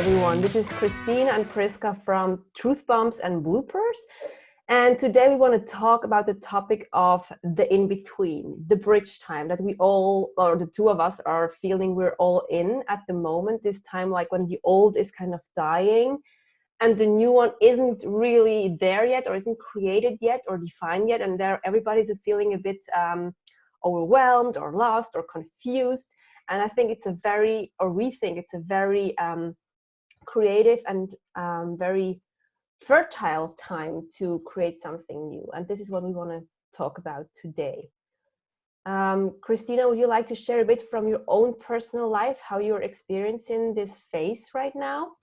everyone. This is Christina and Priska from Truth Bombs and Bloopers. And today we want to talk about the topic of the in-between, the bridge time that we all, or the two of us, are feeling we're all in at the moment. This time, like when the old is kind of dying and the new one isn't really there yet, or isn't created yet or defined yet. And there everybody's feeling a bit overwhelmed or lost or confused. And I think it's a very, or we think it's a very creative and very fertile time to create something new. And this is what we want to talk about today. Christina, would you like to share a bit from your own personal life, how you're experiencing this phase right now?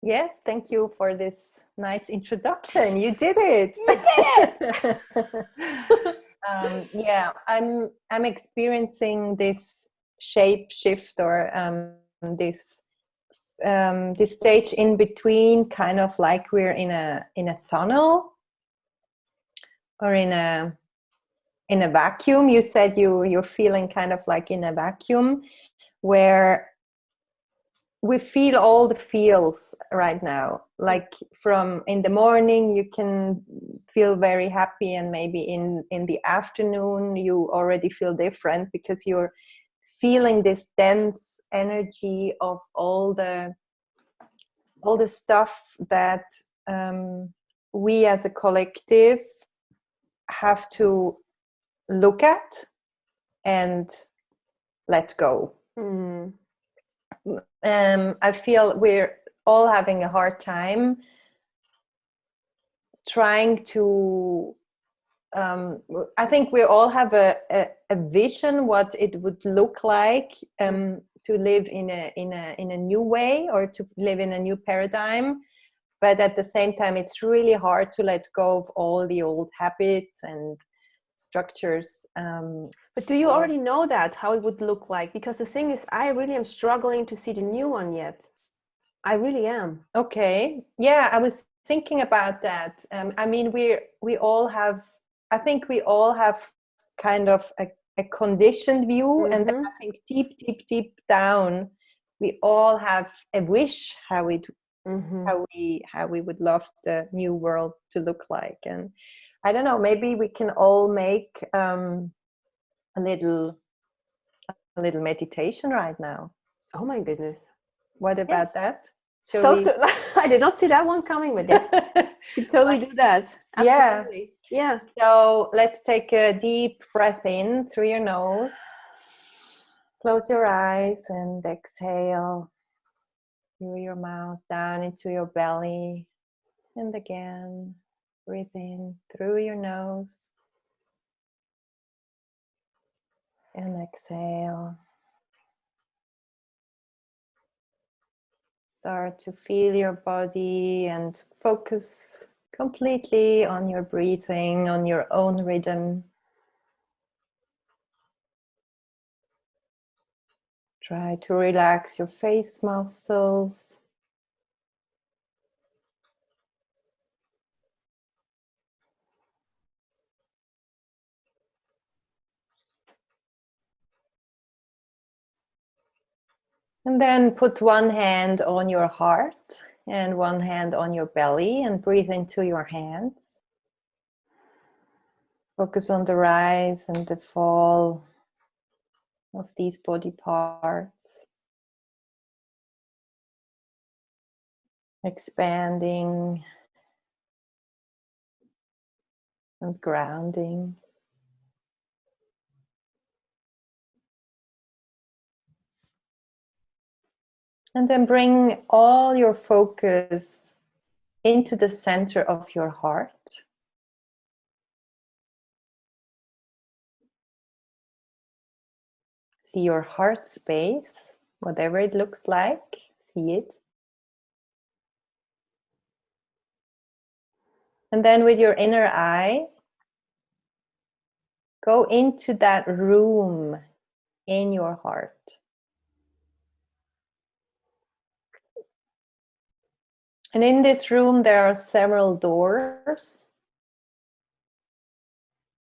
Yes, thank you for this nice introduction. You did it. You did it. Yeah, I'm experiencing this shape shift, or this stage in between, kind of like we're in a tunnel or in a vacuum. You said you're feeling kind of like in a vacuum where we feel all the feels right now. Like from in the morning you can feel very happy, and maybe in the afternoon you already feel different because you're feeling this dense energy of all the stuff that we as a collective have to look at and let go. I feel we're all having a hard time trying to I think we all have a vision what it would look like to live in a new way, or to live in a new paradigm, but at the same time it's really hard to let go of all the old habits and structures. But do you already know that, how it would look like? Because the thing is, I really am struggling to see the new one yet. I really am. Okay. Yeah, I was thinking about that. I mean, we all have, I think we all have kind of a conditioned view, and then I think deep down, we all have a wish how we would love the new world to look like. And I don't know, maybe we can all make a little meditation right now. Oh my goodness. What about that? So I did not see that one coming, with this. You totally do that. Absolutely. Yeah. So let's take a deep breath in through your nose. Close your eyes and exhale through your mouth down into your belly. And again, breathe in through your nose. And exhale. Start to feel your body and focus completely on your breathing, on your own rhythm. Try to relax your face muscles. And then put one hand on your heart and one hand on your belly and breathe into your hands. Focus on the rise and the fall of these body parts. Expanding and grounding. And then bring all your focus into the center of your heart. See your heart space, whatever it looks like, see it. And then with your inner eye, go into that room in your heart. And in this room, there are several doors.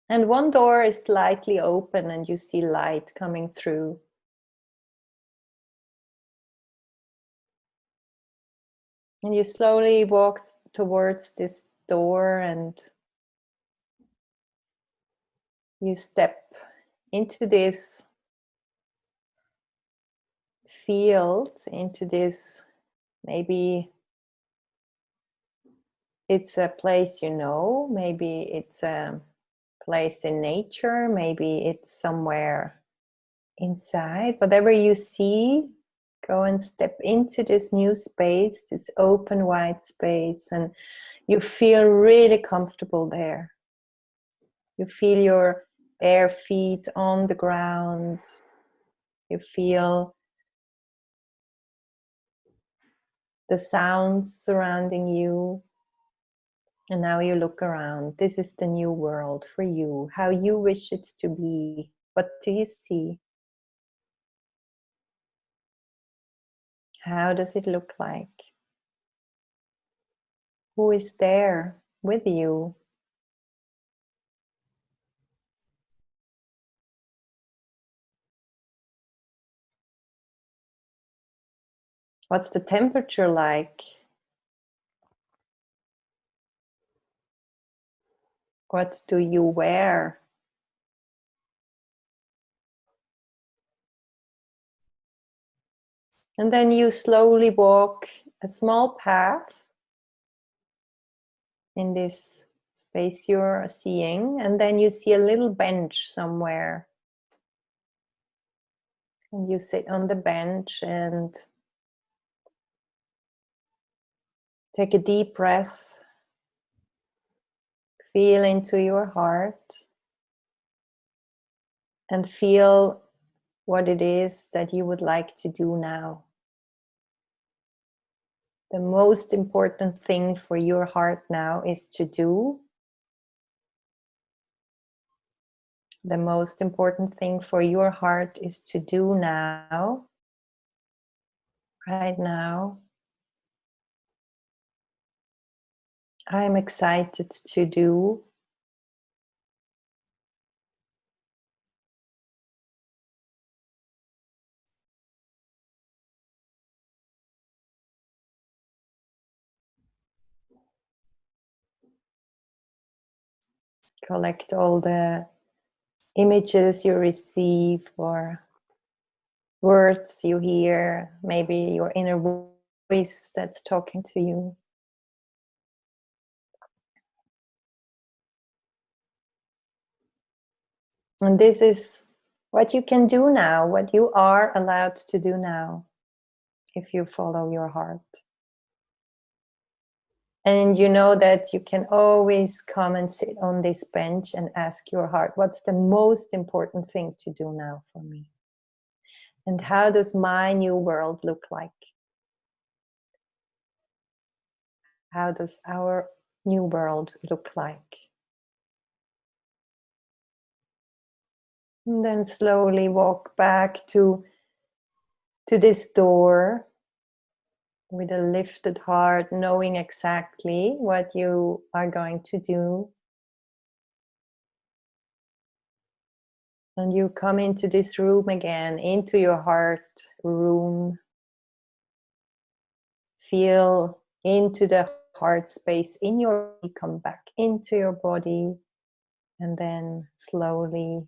And one door is slightly open and you see light coming through. And you slowly walk towards this door and you step into this field, into this, maybe it's a place you know, maybe it's a place in nature, maybe it's somewhere inside. Whatever you see, go and step into this new space, this open wide space, and you feel really comfortable there. You feel your bare feet on the ground. You feel the sounds surrounding you. And now you look around. This is the new world for you, how you wish it to be. What do you see? How does it look like? Who is there with you? What's the temperature like? What do you wear? And then you slowly walk a small path in this space you're seeing, and then you see a little bench somewhere. And you sit on the bench and take a deep breath. Feel into your heart and feel what it is that you would like to do now. The most important thing for your heart now is to do. The most important thing for your heart is to do now, right now. I'm excited to do. Collect all the images you receive or words you hear, maybe your inner voice that's talking to you. And this is what you can do now, what you are allowed to do now, if you follow your heart. And you know that you can always come and sit on this bench and ask your heart, what's the most important thing to do now for me? And how does my new world look like? How does our new world look like? And then slowly walk back to this door with a lifted heart, knowing exactly what you are going to do. And you come into this room again, into your heart room. Feel into the heart space in your body, come back into your body, and then slowly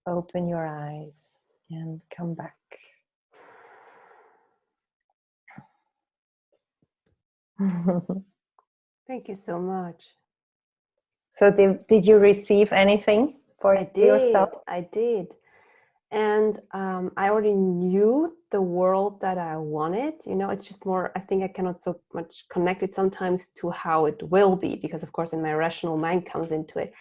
open your eyes and come back. Thank you so much. So did you receive anything for yourself? I did. And I already knew the world that I wanted. You know, it's just more, I think I cannot so much connect it sometimes to how it will be, because of course in my rational mind comes into it.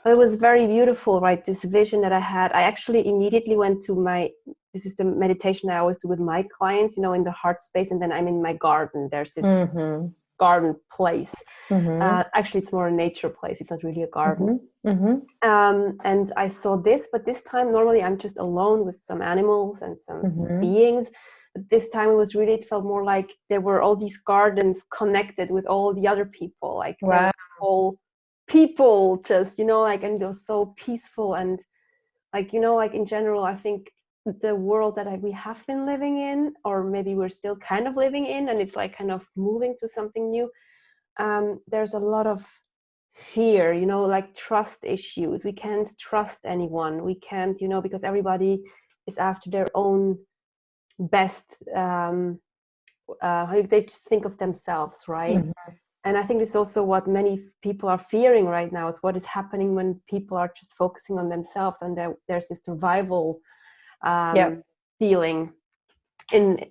But it was very beautiful, right? This vision that I had. I actually immediately went to this is the meditation I always do with my clients, you know, in the heart space. And then I'm in my garden. There's this garden place. Actually, it's more a nature place. It's not really a garden. And I saw this, but this time normally I'm just alone with some animals and some beings. But this time it felt more like there were all these gardens connected with all the other people, like wow. All people just, you know, like, and it was so peaceful. And like, you know, like in general, I think the world that we have been living in, or maybe we're still kind of living in, and it's like kind of moving to something new. There's a lot of fear, you know, like trust issues. We can't trust anyone. We can't, you know, because everybody is after their own best. They just think of themselves, right? Mm-hmm. And I think it's also what many people are fearing right now, is what is happening when people are just focusing on themselves, and there's this survival feeling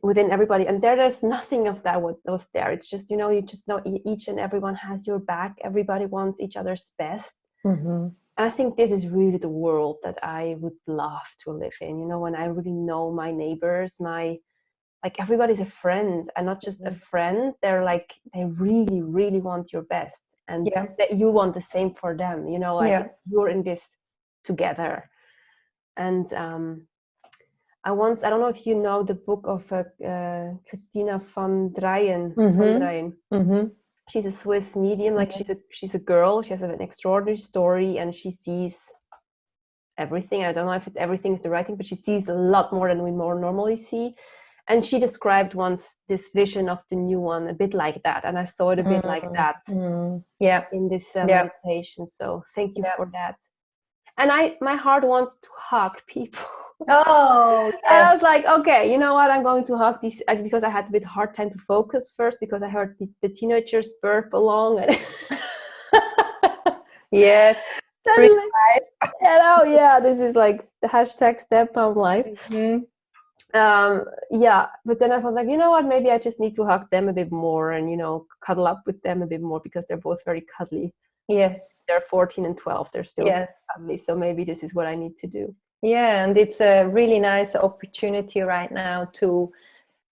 within everybody. And there's nothing of that was there. It's just, you know, you just know each and everyone has your back. Everybody wants each other's best. Mm-hmm. And I think this is really the world that I would love to live in, you know, when I really know my neighbors, like everybody's a friend, and not just a friend. They're like, they really, really want your best, and that you want the same for them, you know, like you're in this together. And I don't know if you know the book of Christina von Dreyen. Mm-hmm. She's a Swiss medium. Like she's a girl. She has an extraordinary story, and she sees everything. I don't know if everything is the right thing, but she sees a lot more than we more normally see. And she described once this vision of the new one a bit like that, and I saw it a bit like that in this meditation. So thank you for that. And my heart wants to hug people. Oh, yes. And I was like, okay, you know what? I'm going to hug these, because I had a bit hard time to focus first, because I heard the teenagers burp along. And yes. Like, you know, yeah, this is like the hashtag step mom life. Mm-hmm. But then I thought, like, you know what? Maybe I just need to hug them a bit more, and, you know, cuddle up with them a bit more, because they're both very cuddly. Yes. They're 14 and 12. They're still cuddly. So maybe this is what I need to do. Yeah, and it's a really nice opportunity right now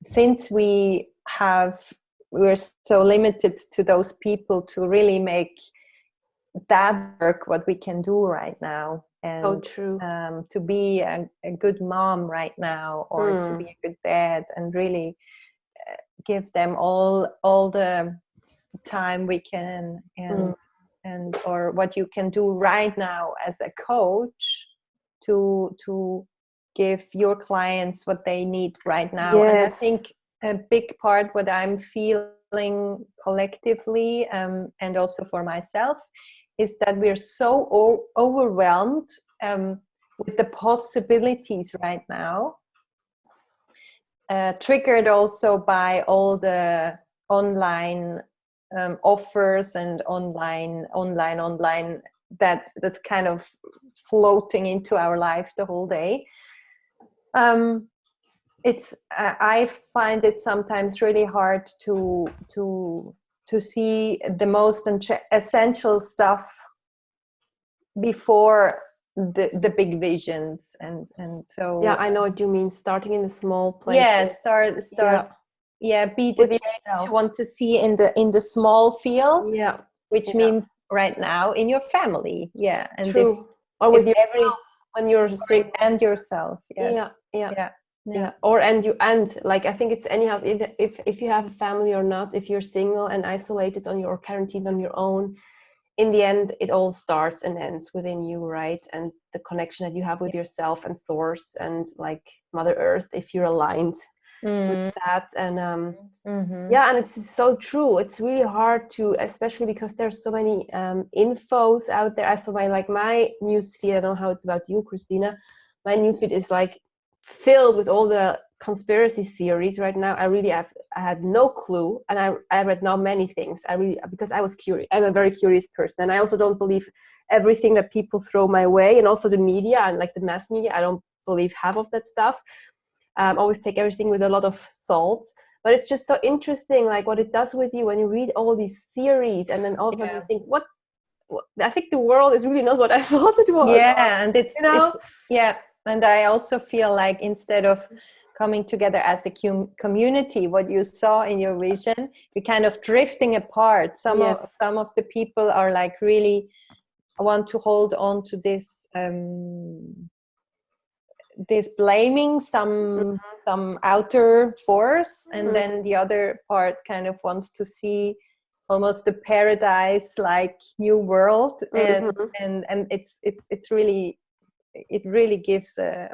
since we're so limited to those people, to really make that work what we can do right now. And so true. To be a good mom right now, or to be a good dad, and really give them all the time we can, and or what you can do right now as a coach to give your clients what they need right now. Yes. And I think a big part what I'm feeling collectively, and also for myself, is that we're so overwhelmed with the possibilities right now, triggered also by all the online offers and online that's kind of floating into our life the whole day. I find it sometimes really hard to see the most essential stuff before the big visions, and so I know what you mean. Starting in the small places. Start. Be the change you want to see in the small field. Which means right now in your family. And true. Or with yourself when you're single. And yourself. Yes. Or and like, I think it's anyhow, if you have a family or not, if you're single and isolated or quarantined on your own, in the end it all starts and ends within you, right? And the connection that you have with yourself and source and like Mother Earth, if you're aligned with that. And and it's so true. It's really hard to, especially because there's so many infos out there. I saw my newsfeed, I don't know how it's about you, Christina. My newsfeed is like filled with all the conspiracy theories right now. I had no clue, and I read now many things. Because I was curious. I'm a very curious person, and I also don't believe everything that people throw my way, and also the media and like the mass media. I don't believe half of that stuff. Always take everything with a lot of salt. But it's just so interesting, like what it does with you when you read all these theories, and then all of a sudden you think, what? I think the world is really not what I thought it was. And it's and I also feel like instead of coming together as a community, what you saw in your vision, we're kind of drifting apart. Some of the people are like really want to hold on to this blaming some outer force, and then the other part kind of wants to see almost a paradise like new world, and it's really, it really gives a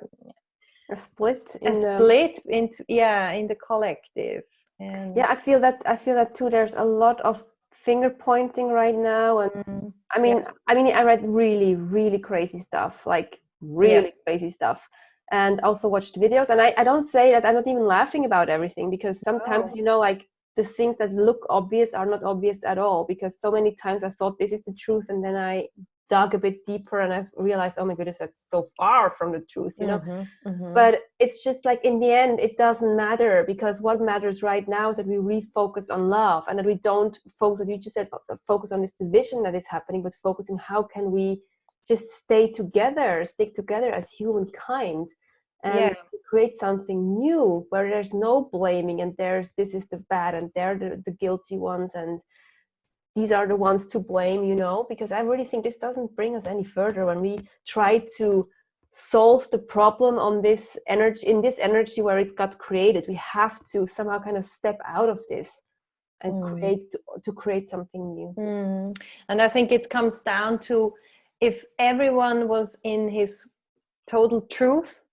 a split a in the split into in the collective. And yeah, I feel that too. There's a lot of finger pointing right now, and I read really, really crazy stuff, like really crazy stuff, and also watched videos. And I don't say that I'm not even laughing about everything, because sometimes, you know, like the things that look obvious are not obvious at all, because so many times I thought this is the truth, and then I dug a bit deeper and I've realized, oh my goodness, that's so far from the truth, you know. But it's just like, in the end, it doesn't matter, because what matters right now is that we refocus on love, and that we don't focus, you just said, focus on this division that is happening, but focusing how can we just stick together as humankind, and create something new where there's no blaming, and there's this is the bad and they're the guilty ones, and these are the ones to blame, you know, because I really think this doesn't bring us any further when we try to solve the problem on this energy, in this energy where it got created. We have to somehow kind of step out of this and create something new. And I think it comes down to, if everyone was in his total truth,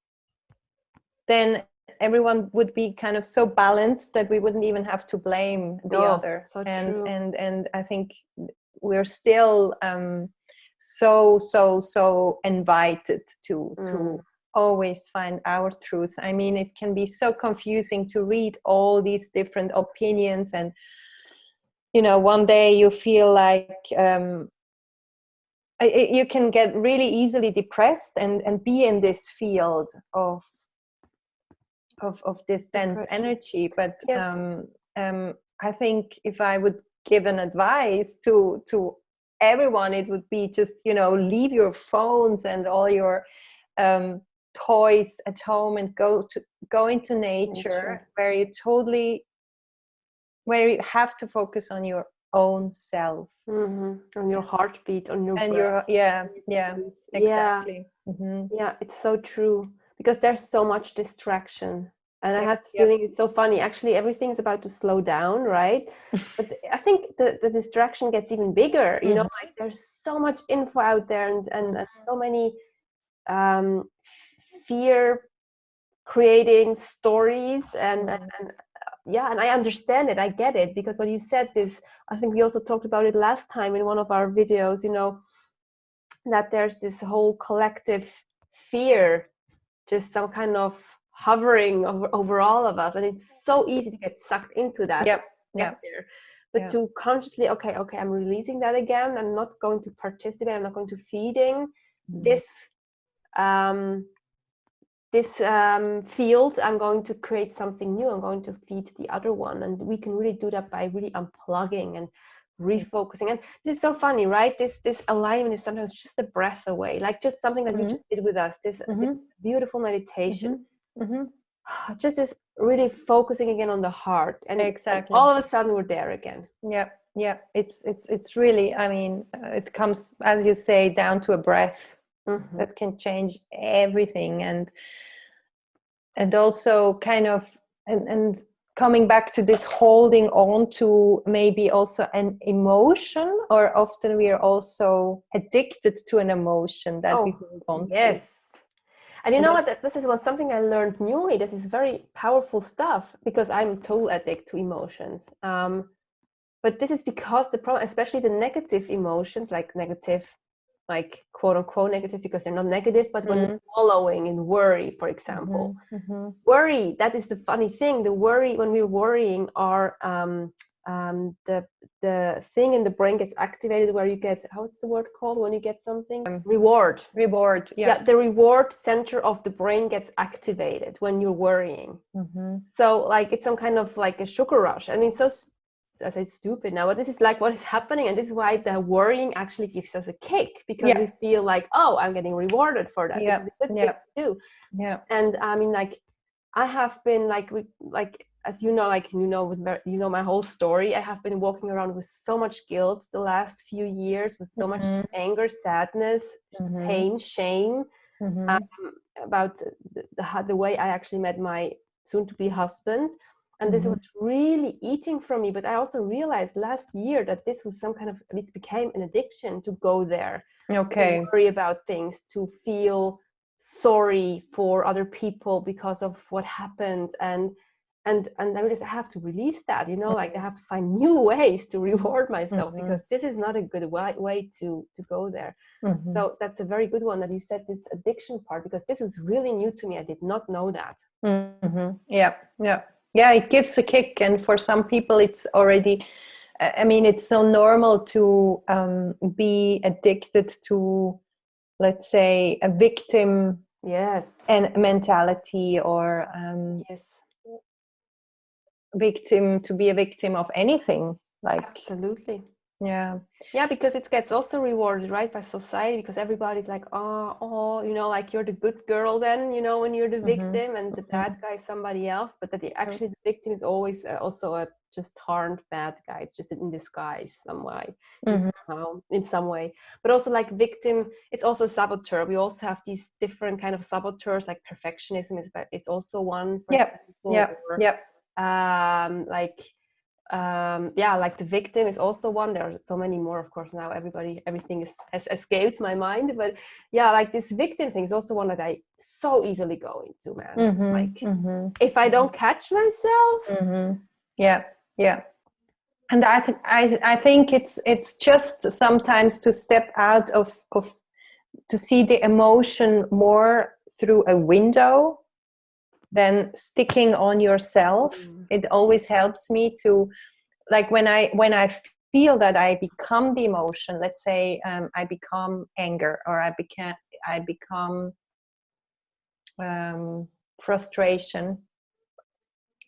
then everyone would be kind of so balanced that we wouldn't even have to blame the other. So and true. and I think we're still so invited to always find our truth. I mean, it can be so confusing to read all these different opinions, and you know, one day you feel like you can get really easily depressed and be in this field of this dense energy. But I think if I would give an advice to everyone, it would be just, you know, leave your phones and all your toys at home and go into nature. where you have to focus on your own self, on your heartbeat, on your and breath. Exactly. Yeah, it's so true, because there's so much distraction, and I have the feeling, it's so funny, actually everything's about to slow down, right? But I think the distraction gets even bigger, you know, like there's so much info out there, and so many fear creating stories, and I understand it, I get it, because when you said this, I think we also talked about it last time in one of our videos, you know, that there's this whole collective fear, just some kind of hovering over all of us, and it's so easy to get sucked into that. But to consciously, okay, I'm releasing that again, I'm not going to participate, I'm not going to feeding this field, I'm going to create something new, I'm going to feed the other one. And we can really do that by really unplugging and refocusing. And this is so funny, right? This alignment is sometimes just a breath away, like just something that you just did with us, this beautiful meditation. Just this really focusing again on the heart, and all of a sudden we're there again. It's really, I mean, it comes, as you say, down to a breath that can change everything. And also kind of and coming back to this holding on to maybe also an emotion, or often we are also addicted to an emotion that we hold on to. And you know what, this is something I learned newly. This is very powerful stuff, because I'm total addict to emotions. But this is because the problem, especially the negative emotions, like quote unquote negative, because they're not negative, but when we're wallowing in worry, for example, worry, that is the funny thing. The worry, when we're worrying, are the thing in the brain gets activated where you get, what's the word called when you get something? Reward. The reward center of the brain gets activated when you're worrying. So like it's some kind of like a sugar rush. I mean, so I say stupid now, but this is like what is happening, and this is why the worrying actually gives us a kick, because we feel like, oh, I'm getting rewarded for that. This is a good thing to do. And I mean, like I have been like as you know, like you know my whole story. I have been walking around with so much guilt the last few years, with so much anger, sadness, pain, shame, about the way I actually met my soon-to-be husband. And this was really eating from me. But I also realized last year that this was it became an addiction to go there, to worry about things, to feel sorry for other people because of what happened, and I just have to release that, you know, like I have to find new ways to reward myself, because this is not a good way to go there. So that's a very good one that you said, this addiction part, because this is really new to me. I did not know that. Yeah, it gives a kick, and for some people it's already, I mean, it's so normal to be addicted to, let's say, a victim and mentality, or victim, to be a victim of anything, like absolutely. Yeah, because it gets also rewarded, right, by society, because everybody's like, oh, you know, like you're the good girl then, you know, when you're the victim, and the bad guy is somebody else. But that actually the victim is always also a just turned bad guy. It's just in disguise some way, in some way. But also, like, victim, it's also a saboteur. We also have these different kind of saboteurs, like perfectionism is also one, for example. Like the victim is also one. There are so many more, of course. Now everything has escaped my mind, but like this victim thing is also one that I so easily go into, man. If I don't catch myself. And I think it's just sometimes to step out of to see the emotion more through a window than sticking on yourself. It always helps me to, like, when I feel that I become the emotion, let's say I become anger, or I become frustration,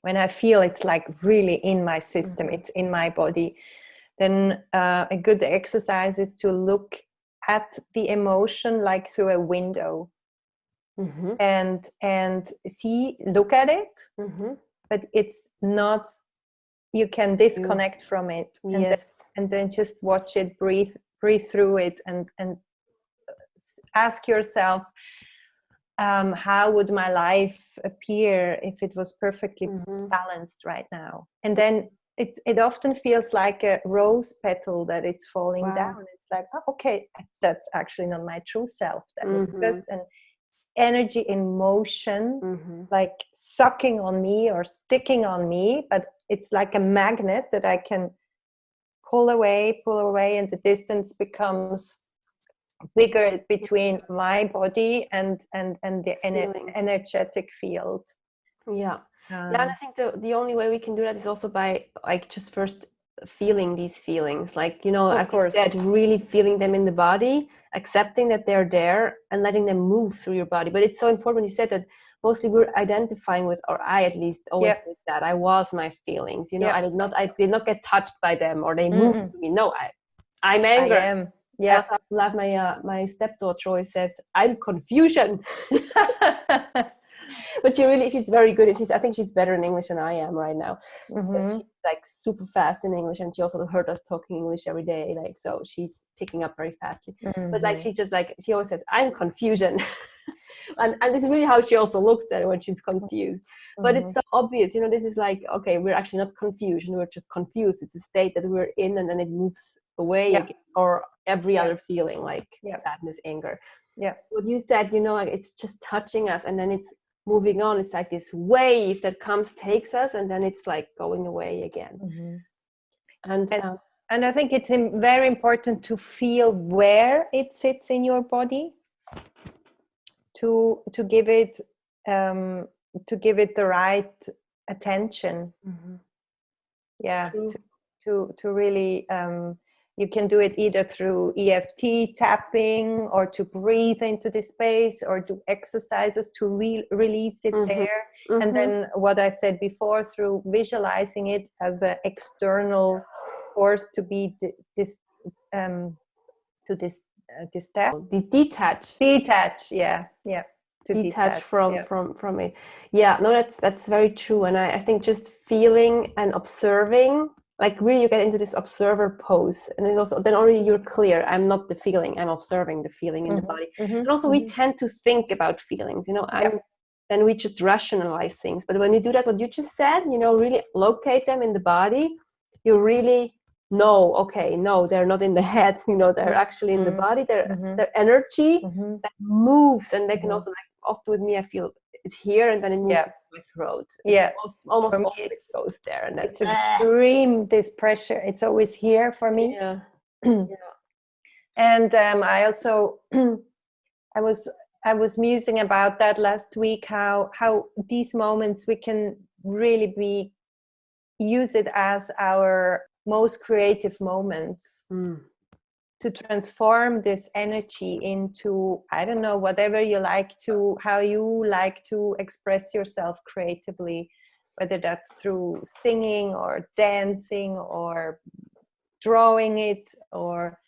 when I feel it's like really in my system, it's in my body, then a good exercise is to look at the emotion like through a window. And look at it, but it's not, you can disconnect from it, and then just watch it, breathe through it, and ask yourself, how would my life appear if it was perfectly balanced right now? And then it often feels like a rose petal that it's falling down. It's like, oh, okay, that's actually not my true self. That was just an energy in motion, like sucking on me or sticking on me, but it's like a magnet that I can pull away, and the distance becomes bigger between my body and the energetic field. And I think the only way we can do that is also by, like, just first feeling these feelings, like, you know, as you said, really feeling them in the body, accepting that they're there, and letting them move through your body. But it's so important, you said that mostly we're identifying with, or I at least always did that, I was my feelings, you know. I did not get touched by them, or they moved to me. No, I'm anger. I am. I also have to laugh. My stepdaughter always says, I'm confusion. But she's very good. I think she's better in English than I am right now. She's like super fast in English, and she also heard us talking English every day. Like, so she's picking up very fastly. But like, she's just like, she always says, I'm confusion. and this is really how she also looks at it when she's confused. But it's so obvious, you know, this is like, okay, we're actually not confused, we're just confused. It's a state that we're in, and then it moves away again, or every other feeling, like sadness, anger. What you said, you know, like, it's just touching us, and then it's moving on. It's like this wave that takes us, and then it's like going away again. And I think it's very important to feel where it sits in your body, to give it the right attention. To really, you can do it either through EFT tapping, or to breathe into the space, or do exercises to release it there. And then what I said before, through visualizing it as an external force to be detach. To detach from it. No, that's very true. And I think just feeling and observing, like, really you get into this observer pose, and it's also then already you're clear, I'm not the feeling, I'm observing the feeling in the body. And also we tend to think about feelings, you know, then we just rationalize things. But when you do that, what you just said, you know, really locate them in the body, you're really no, okay, no, they're not in the head, you know, they're actually in the body. They're energy that moves, and they can also, like, often with me, I feel it here, and then it moves to my throat. Yeah, almost for me, always goes there, and then it's extreme. This pressure, it's always here for me. Yeah. And I also, I was musing about that last week. How these moments we can really use it as our most creative moments to transform this energy into, I don't know, whatever you like to, how you like to express yourself creatively, whether that's through singing or dancing or drawing it or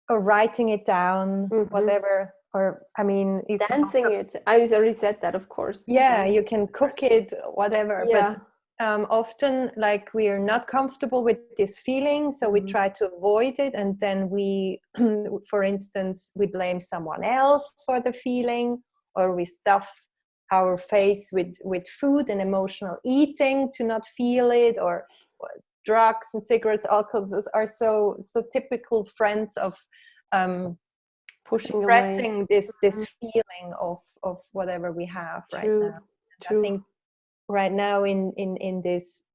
writing it down, whatever. Or I mean, you dancing can it. I already said that, of course. Yeah, you can cook it, whatever. Yeah. But often, like, we are not comfortable with this feeling, so we try to avoid it, and then we, for instance, we blame someone else for the feeling, or we stuff our face with food and emotional eating to not feel it, or drugs and cigarettes, alcohol are so typical friends of Pushing suppressing away this feeling of whatever we have right now. True. I think right now in this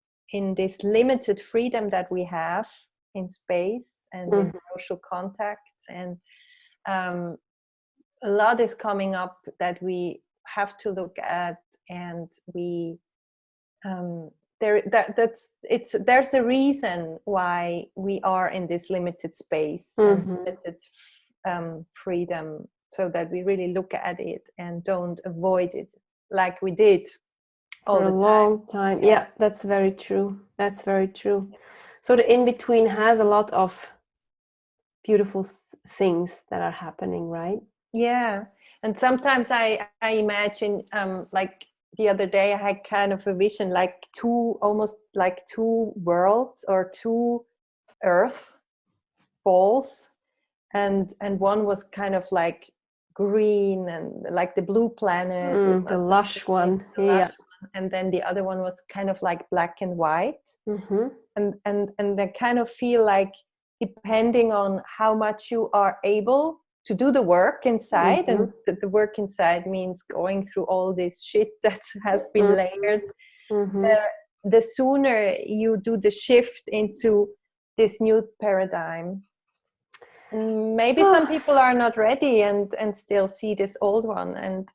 limited freedom that we have in space and in social contacts, and a lot is coming up that we have to look at, and we there's a reason why we are in this limited space and limited freedom, so that we really look at it and don't avoid it like we did all for a long time. Yeah, that's very true. That's very true. So the in-between has a lot of beautiful things that are happening, right? Yeah. And sometimes I imagine, like the other day I had kind of a vision, like almost like two worlds or two earth balls, and one was kind of like green and like the blue planet, the lush one. Yeah. And then the other one was kind of like black and white. And they kind of feel like, depending on how much you are able to do the work inside, and the work inside means going through all this shit that has been layered, the sooner you do the shift into this new paradigm. And maybe some people are not ready and still see this old one, and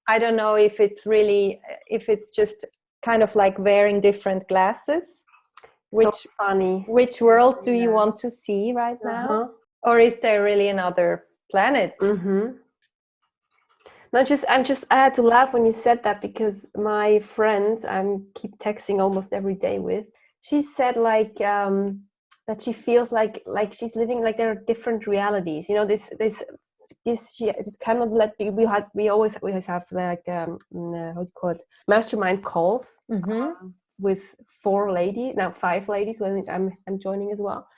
I don't know if it's just kind of like wearing different glasses. So funny. Which world do you want to see right now? Or is there really another planet? I had to laugh when you said that, because my friend I keep texting almost every day with, she said like that she feels like she's living, like there are different realities. You know, this she cannot let be. We always have like how do you call it, mastermind calls with 5 ladies when I'm joining as well.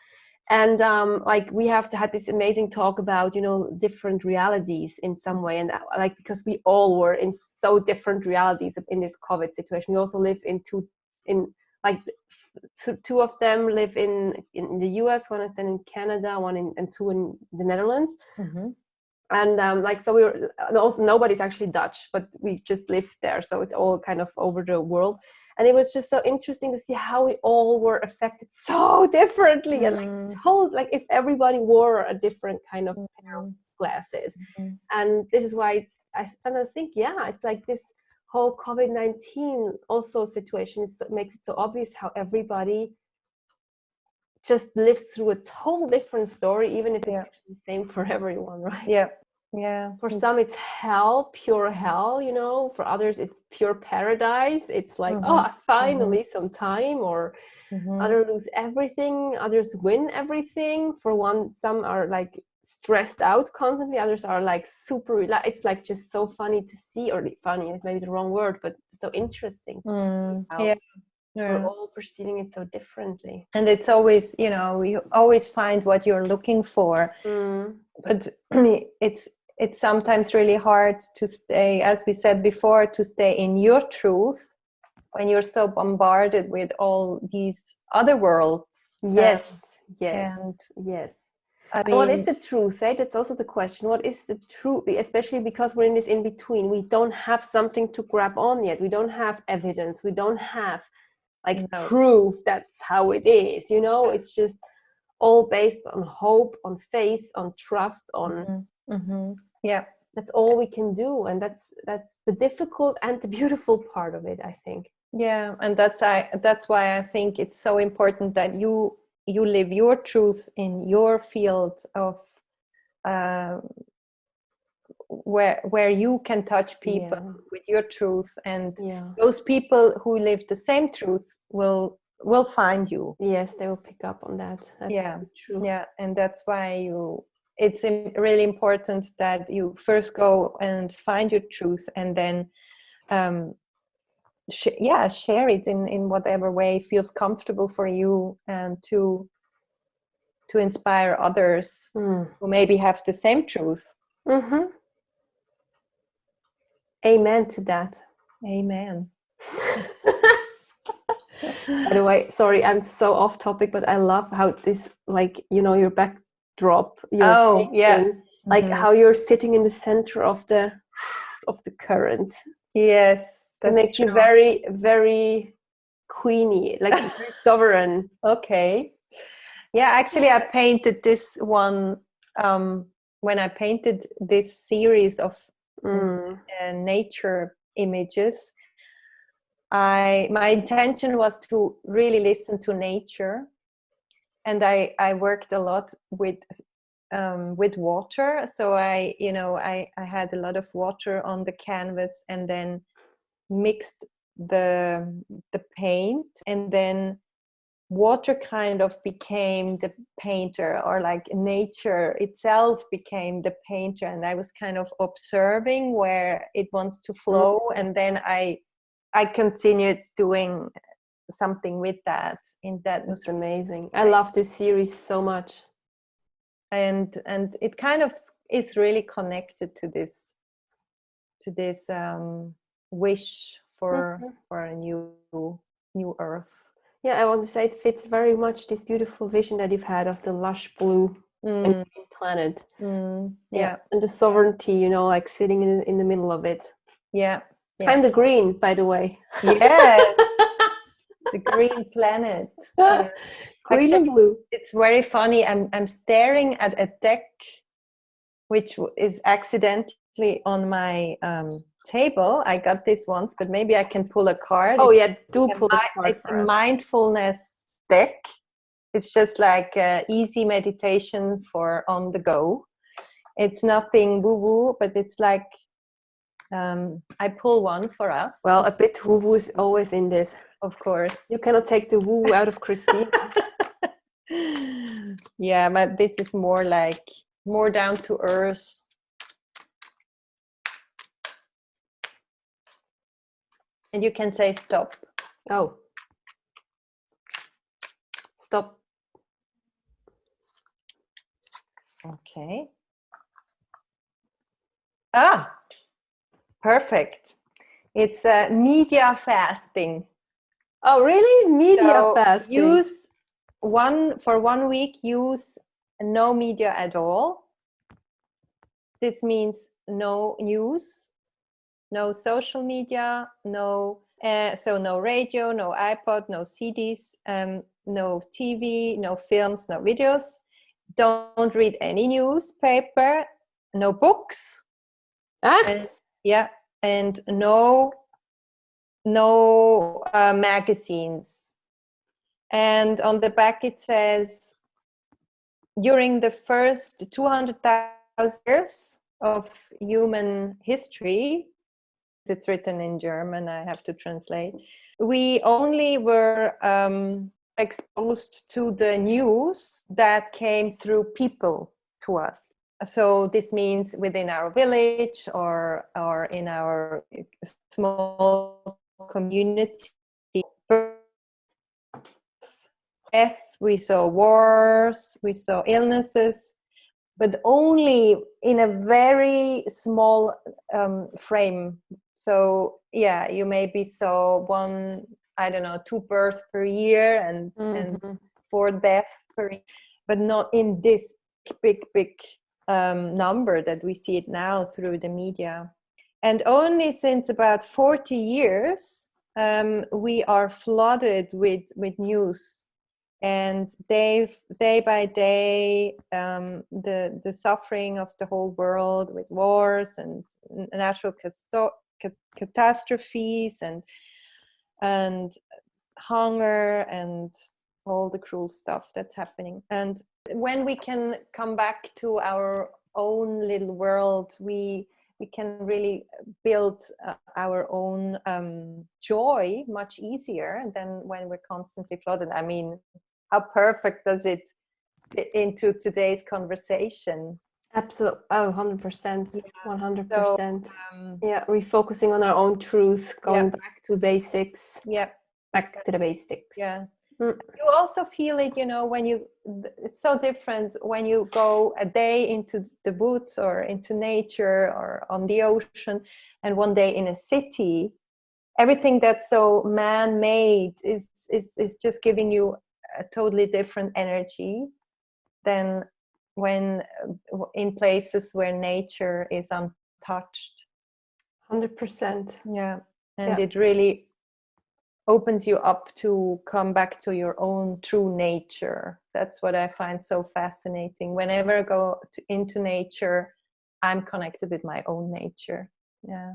And like we have had this amazing talk about, you know, different realities in some way, and like because we all were in so different realities in this COVID situation. We also live in two of them live in the US, one of them in Canada, and two in the Netherlands. And like so we were also, nobody's actually Dutch, but we just live there, so it's all kind of over the world. And it was just so interesting to see how we all were affected so differently, and like if everybody wore a different kind of pair of glasses. And this is why I sometimes think, it's like this whole COVID-19 also situation makes it so obvious how everybody just lives through a total different story, even if it's actually the same for everyone, right? For some it's hell, pure hell, you know. For others it's pure paradise. It's like finally some time. Or others lose everything, others win everything. Some are like stressed out constantly, others are like super relaxed. It's like just so funny to see, or funny is maybe the wrong word, but so interesting to see how we're all perceiving it so differently. And it's always, you know, you always find what you're looking for, but it's sometimes really hard to stay, as we said before, to stay in your truth, when you're so bombarded with all these other worlds. Yes, And yes. I And what is mean, the truth, eh? That's also the question. What is the truth? Especially because we're in this in between. We don't have something to grab on yet. We don't have evidence. We don't have like no. proof that's how it is. You know, it's just all based on hope, on faith, on trust, on Yeah. that's all we can do. And that's the difficult and the beautiful part of it, I think. Yeah, and that's why I think it's so important that you live your truth in your field of where you can touch people with your truth, and those people who live the same truth will find you. Yes, they will pick up on that. That's so true. Yeah, and that's why it's really important that you first go and find your truth, and then share it in whatever way feels comfortable for you, and to inspire others who maybe have the same truth. Amen to that. Amen. By the way, sorry, I'm so off topic, but I love how this, like, you know, your backdrop, your painting, like how you're sitting in the center of the current. Yes, it makes you very, very queenie, like very sovereign. Okay. Yeah, actually, I painted this one when I painted this series of nature images. My intention was to really listen to nature, and I worked a lot with water. So I had a lot of water on the canvas, and then mixed the paint, and then water kind of became the painter, or like nature itself became the painter, and I was kind of observing where it wants to flow, and then I continued doing something with that. That's amazing. I love this series so much, and it kind of is really connected to this wish for a new earth. Yeah, I want to say it fits very much this beautiful vision that you've had of the lush blue and green planet. Yeah, and the sovereignty, you know, like sitting in the middle of it. Yeah. I'm the green, by the way. Yeah. The green planet. Green Actually, and blue. It's very funny. I'm staring at a deck which is accidentally on my table. I got this once, but maybe I can pull a card. Oh, yeah, do pull a card. It's a mindfulness deck. It's just like easy meditation for on the go. It's nothing woo-woo, but it's like I pull one for us. Well, a bit woo-woo is always in this. Of course. You cannot take the woo out of Christine. Yeah, but this is more down to earth. And you can say stop. Oh. Stop. Okay. Ah, perfect. It's media fasting. Oh, really? Media fasting. Use for 1 week, use no media at all. This means no news, no social media, no radio, no iPod, no CDs, no TV, no films, no videos. Don't read any newspaper, no books. And no magazines. And on the back it says, during the first 200,000 years of human history, it's written in German, I have to translate, we only were exposed to the news that came through people to us. So this means within our village or in our small community. Death, we saw wars, we saw illnesses, but only in a very small frame So yeah, you maybe saw one, I don't know, 2 births per year and 4 deaths per year, but not in this big number that we see it now through the media. And only since about 40 years we are flooded with news, and day by day the suffering of the whole world with wars and natural catastrophes and hunger and all the cruel stuff that's happening. And when we can come back to our own little world, we can really build our own joy much easier than when we're constantly flooded. I mean, how perfect does it fit into today's conversation? Absolutely. Oh, 100%. 100%. So, yeah, refocusing on our own truth, going back to basics. Yeah. Back to the basics. Yeah. You also feel it, when it's so different when you go a day into the woods or into nature or on the ocean, and one day in a city. Everything that's so man-made is just giving you a totally different energy than when in places where nature is untouched. 100%. Yeah. And it really opens you up to come back to your own true nature. That's what I find so fascinating. Whenever I go into nature, I'm connected with my own nature. Yeah.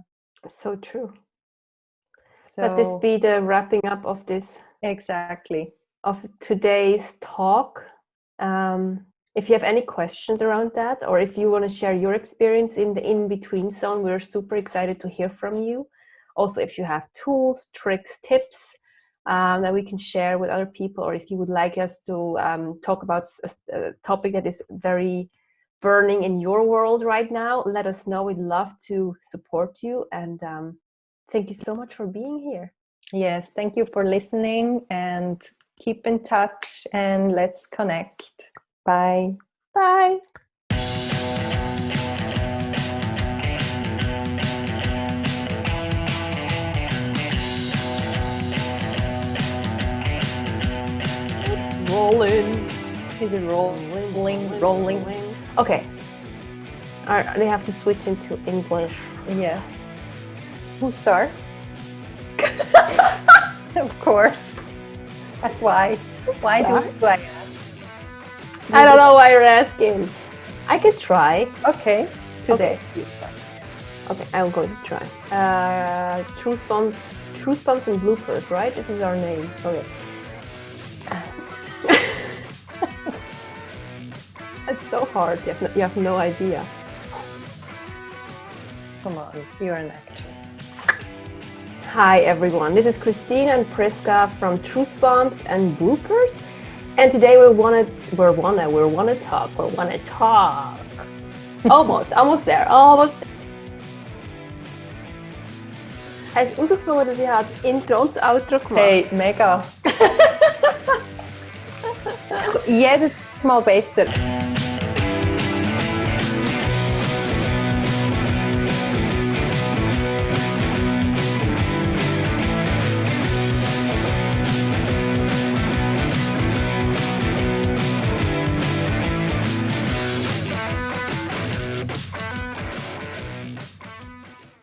So true. So let this be the wrapping up of this. Exactly. Of today's talk. If you have any questions around that, or if you want to share your experience in the in-between zone, we're super excited to hear from you. Also, if you have tools, tricks, tips that we can share with other people, or if you would like us to talk about a topic that is very burning in your world right now, let us know. We'd love to support you. And thank you so much for being here. Yes, thank you for listening, and keep in touch, and let's connect. Bye. Bye. Rolling. Is it rolling? Okay. All right, they have to switch into English. Yes. Who starts? Of course. Why? Why do I ask? I don't know why you're asking. I could try. Okay. Today. Okay. You start. Okay, I'm going to try. Truth Bombs and Bloopers, right? This is our name. Okay. It's so hard. You have no idea. Come on, you're an actress. Hi everyone, this is Christine and Priska from Truth Bombs and Bloopers, and today we wanna talk. Almost there. Hast du herausgefunden, dass ich Intro und Outro gemacht habe? Hey, mega. Jedes Mal besser.